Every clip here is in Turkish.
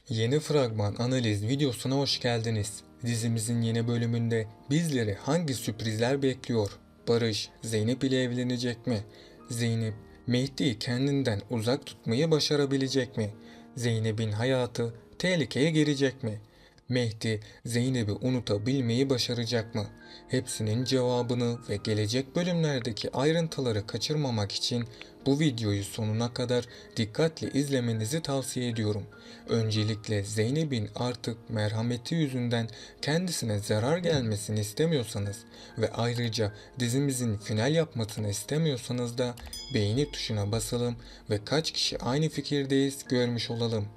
Yeni fragman analiz videosuna hoş geldiniz. Dizimizin yeni bölümünde bizleri hangi sürprizler bekliyor? Barış, Zeynep ile evlenecek mi? Zeynep, Mehdi'yi kendinden uzak tutmayı başarabilecek mi? Zeynep'in hayatı tehlikeye girecek mi? Mehdi, Zeynep'i unutabilmeyi başaracak mı? Hepsinin cevabını ve gelecek bölümlerdeki ayrıntıları kaçırmamak için bu videoyu sonuna kadar dikkatle izlemenizi tavsiye ediyorum. Öncelikle Zeynep'in artık merhameti yüzünden kendisine zarar gelmesini istemiyorsanız ve ayrıca dizimizin final yapmasını istemiyorsanız da beğeni tuşuna basalım ve kaç kişi aynı fikirdeyiz görmüş olalım.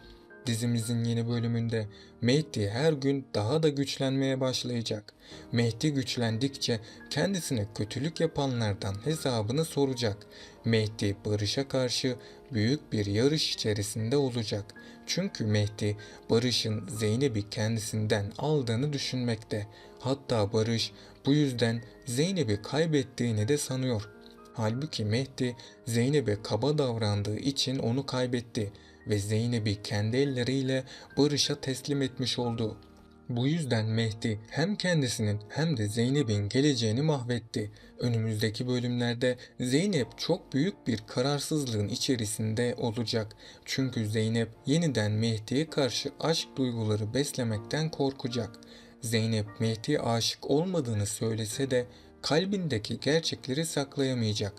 Dizimizin yeni bölümünde Mehdi her gün daha da güçlenmeye başlayacak. Mehdi güçlendikçe kendisine kötülük yapanlardan hesabını soracak. Mehdi Barış'a karşı büyük bir yarış içerisinde olacak. Çünkü Mehdi Barış'ın Zeynep'i kendisinden aldığını düşünmekte. Hatta Barış bu yüzden Zeynep'i kaybettiğini de sanıyor. Halbuki Mehdi Zeynep'e kaba davrandığı için onu kaybetti ve Zeynep'i kendi elleriyle Barış'a teslim etmiş oldu. Bu yüzden Mehdi hem kendisinin hem de Zeynep'in geleceğini mahvetti. Önümüzdeki bölümlerde Zeynep çok büyük bir kararsızlığın içerisinde olacak. Çünkü Zeynep yeniden Mehdi'ye karşı aşk duyguları beslemekten korkacak. Zeynep Mehdi'ye aşık olmadığını söylese de kalbindeki gerçekleri saklayamayacak.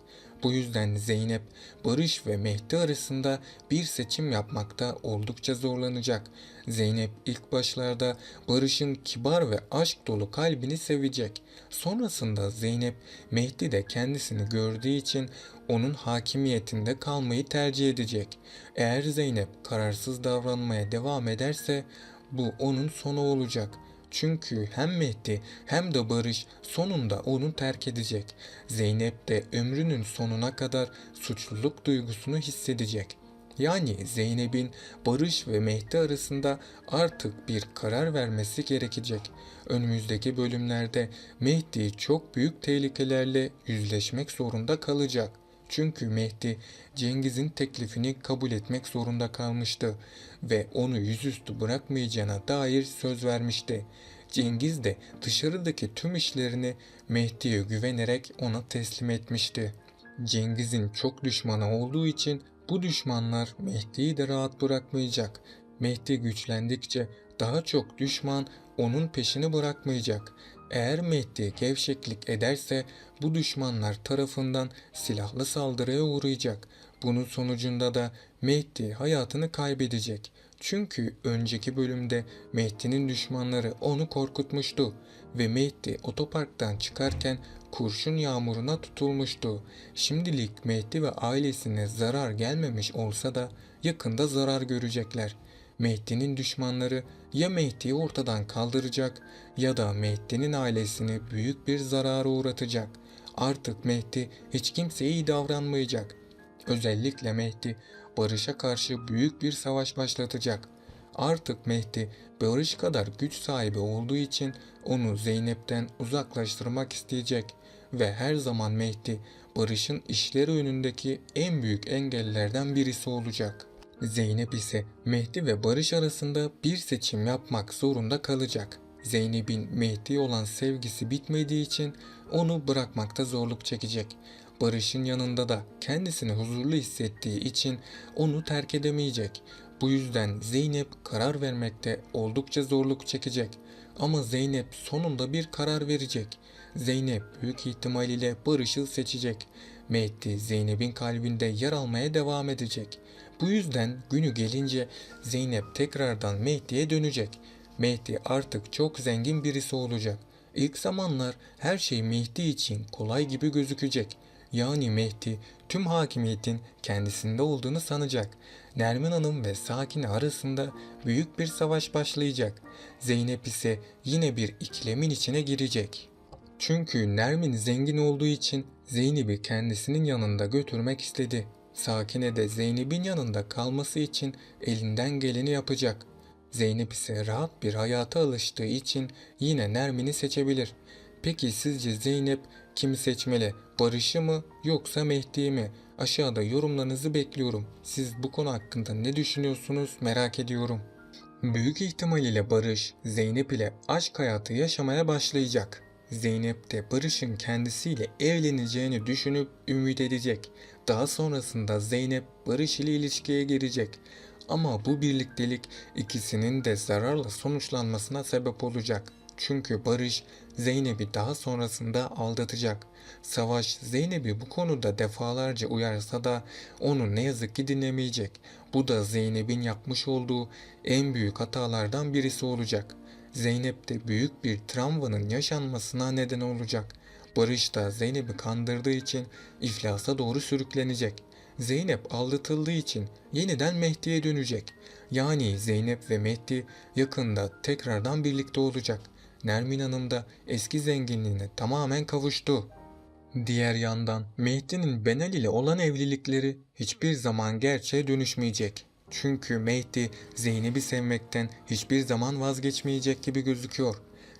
Bu yüzden Zeynep, Barış ve Mehdi arasında bir seçim yapmakta oldukça zorlanacak. Zeynep ilk başlarda Barış'ın kibar ve aşk dolu kalbini sevecek. Sonrasında Zeynep, Mehdi de kendisini gördüğü için onun hakimiyetinde kalmayı tercih edecek. Eğer Zeynep kararsız davranmaya devam ederse bu onun sonu olacak. Çünkü hem Mehdi hem de Barış sonunda onu terk edecek. Zeynep de ömrünün sonuna kadar suçluluk duygusunu hissedecek. Yani Zeynep'in Barış ve Mehdi arasında artık bir karar vermesi gerekecek. Önümüzdeki bölümlerde Mehdi çok büyük tehlikelerle yüzleşmek zorunda kalacak. Çünkü Mehdi Cengiz'in teklifini kabul etmek zorunda kalmıştı ve onu yüzüstü bırakmayacağına dair söz vermişti. Cengiz de dışarıdaki tüm işlerini Mehdi'ye güvenerek ona teslim etmişti. Cengiz'in çok düşmanı olduğu için bu düşmanlar Mehdi'yi de rahat bırakmayacak. Mehdi güçlendikçe daha çok düşman onun peşini bırakmayacak. Eğer Mehdi gevşeklik ederse bu düşmanlar tarafından silahlı saldırıya uğrayacak. Bunun sonucunda da Mehdi hayatını kaybedecek. Çünkü önceki bölümde Mehdi'nin düşmanları onu korkutmuştu ve Mehdi otoparktan çıkarken kurşun yağmuruna tutulmuştu. Şimdilik Mehdi ve ailesine zarar gelmemiş olsa da yakında zarar görecekler. Mehdi'nin düşmanları ya Mehdi'yi ortadan kaldıracak ya da Mehdi'nin ailesini büyük bir zarara uğratacak. Artık Mehdi hiç kimseye iyi davranmayacak. Özellikle Mehdi Barış'a karşı büyük bir savaş başlatacak. Artık Mehdi Barış kadar güç sahibi olduğu için onu Zeynep'ten uzaklaştırmak isteyecek ve her zaman Mehdi Barış'ın işleri önündeki en büyük engellerden birisi olacak. Zeynep ise Mehdi ve Barış arasında bir seçim yapmak zorunda kalacak. Zeynep'in Mehdi'ye olan sevgisi bitmediği için onu bırakmakta zorluk çekecek. Barış'ın yanında da kendisini huzurlu hissettiği için onu terk edemeyecek. Bu yüzden Zeynep karar vermekte oldukça zorluk çekecek. Ama Zeynep sonunda bir karar verecek. Zeynep büyük ihtimal ile Barış'ı seçecek. Mehdi Zeynep'in kalbinde yer almaya devam edecek. Bu yüzden günü gelince Zeynep tekrardan Mehdi'ye dönecek. Mehdi artık çok zengin birisi olacak. İlk zamanlar her şey Mehdi için kolay gibi gözükecek. Yani Mehdi tüm hakimiyetin kendisinde olduğunu sanacak. Nermin Hanım ve Sakine arasında büyük bir savaş başlayacak. Zeynep ise yine bir ikilemin içine girecek. Çünkü Nermin zengin olduğu için Zeynep'i kendisinin yanında götürmek istedi. Sakine de Zeynep'in yanında kalması için elinden geleni yapacak. Zeynep ise rahat bir hayata alıştığı için yine Nermin'i seçebilir. Peki sizce Zeynep kimi seçmeli? Barış'ı mı yoksa Mehdi'yi mi? Aşağıda yorumlarınızı bekliyorum. Siz bu konu hakkında ne düşünüyorsunuz merak ediyorum. Büyük ihtimal ile Barış, Zeynep ile aşk hayatı yaşamaya başlayacak. Zeynep de Barış'ın kendisiyle evleneceğini düşünüp ümit edecek. Daha sonrasında Zeynep Barış ile ilişkiye girecek. Ama bu birliktelik ikisinin de zararla sonuçlanmasına sebep olacak. Çünkü Barış Zeynep'i daha sonrasında aldatacak. Savaş Zeynep'i bu konuda defalarca uyarsa da onu ne yazık ki dinlemeyecek. Bu da Zeynep'in yapmış olduğu en büyük hatalardan birisi olacak. Zeynep de büyük bir travmanın yaşanmasına neden olacak. Barış da Zeynep'i kandırdığı için iflasa doğru sürüklenecek. Zeynep aldatıldığı için yeniden Mehdi'ye dönecek. Yani Zeynep ve Mehdi yakında tekrardan birlikte olacak. Nermin Hanım da eski zenginliğine tamamen kavuştu. Diğer yandan Mehdi'nin Benal ile olan evlilikleri hiçbir zaman gerçeğe dönüşmeyecek. Çünkü Mehdi Zeynep'i sevmekten hiçbir zaman vazgeçmeyecek gibi gözüküyor.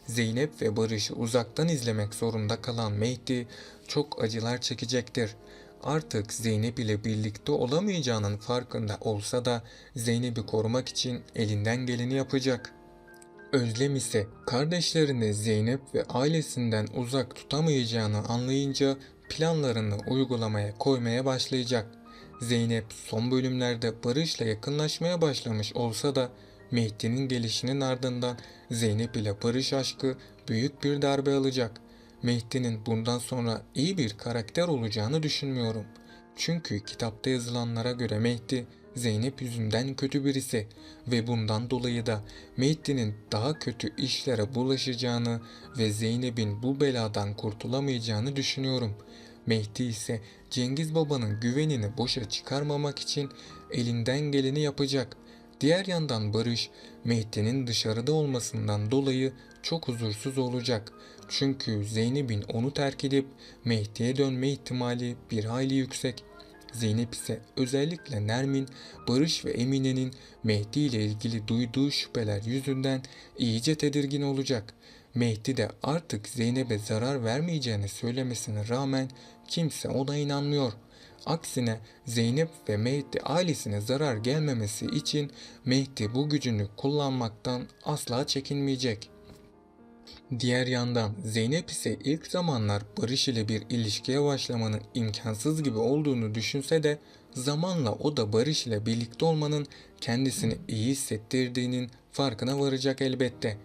Zeynep ve Barış'ı uzaktan izlemek zorunda kalan Mehdi çok acılar çekecektir. Artık Zeynep ile birlikte olamayacağının farkında olsa da Zeynep'i korumak için elinden geleni yapacak. Özlem ise kardeşlerini Zeynep ve ailesinden uzak tutamayacağını anlayınca planlarını uygulamaya koymaya başlayacak. Zeynep son bölümlerde Barış'la yakınlaşmaya başlamış olsa da Mehdi'nin gelişinin ardından Zeynep ile Barış aşkı büyük bir darbe alacak. Mehdi'nin bundan sonra iyi bir karakter olacağını düşünmüyorum. Çünkü kitapta yazılanlara göre Mehdi Zeynep yüzünden kötü birisi ve bundan dolayı da Mehdi'nin daha kötü işlere bulaşacağını ve Zeynep'in bu beladan kurtulamayacağını düşünüyorum. Mehdi ise Cengiz Baba'nın güvenini boşa çıkarmamak için elinden geleni yapacak. Diğer yandan Barış, Mehdi'nin dışarıda olmasından dolayı çok huzursuz olacak. Çünkü Zeynep'in onu terk edip Mehdi'ye dönme ihtimali bir hayli yüksek. Zeynep ise özellikle Nermin, Barış ve Emine'nin Mehdi ile ilgili duyduğu şüpheler yüzünden iyice tedirgin olacak. Mehdi de artık Zeynep'e zarar vermeyeceğini söylemesine rağmen kimse ona inanmıyor. Aksine Zeynep ve Mehdi ailesine zarar gelmemesi için Mehdi bu gücünü kullanmaktan asla çekinmeyecek. Diğer yandan Zeynep ise ilk zamanlar Barış ile bir ilişkiye başlamanın imkansız gibi olduğunu düşünse de zamanla o da Barış ile birlikte olmanın kendisini iyi hissettirdiğinin farkına varacak elbette.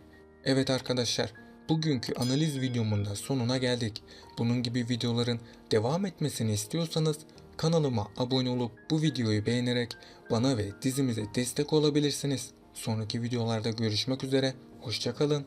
Evet arkadaşlar, bugünkü analiz videomun da sonuna geldik. Bunun gibi videoların devam etmesini istiyorsanız kanalıma abone olup bu videoyu beğenerek bana ve dizimize destek olabilirsiniz. Sonraki videolarda görüşmek üzere, hoşça kalın.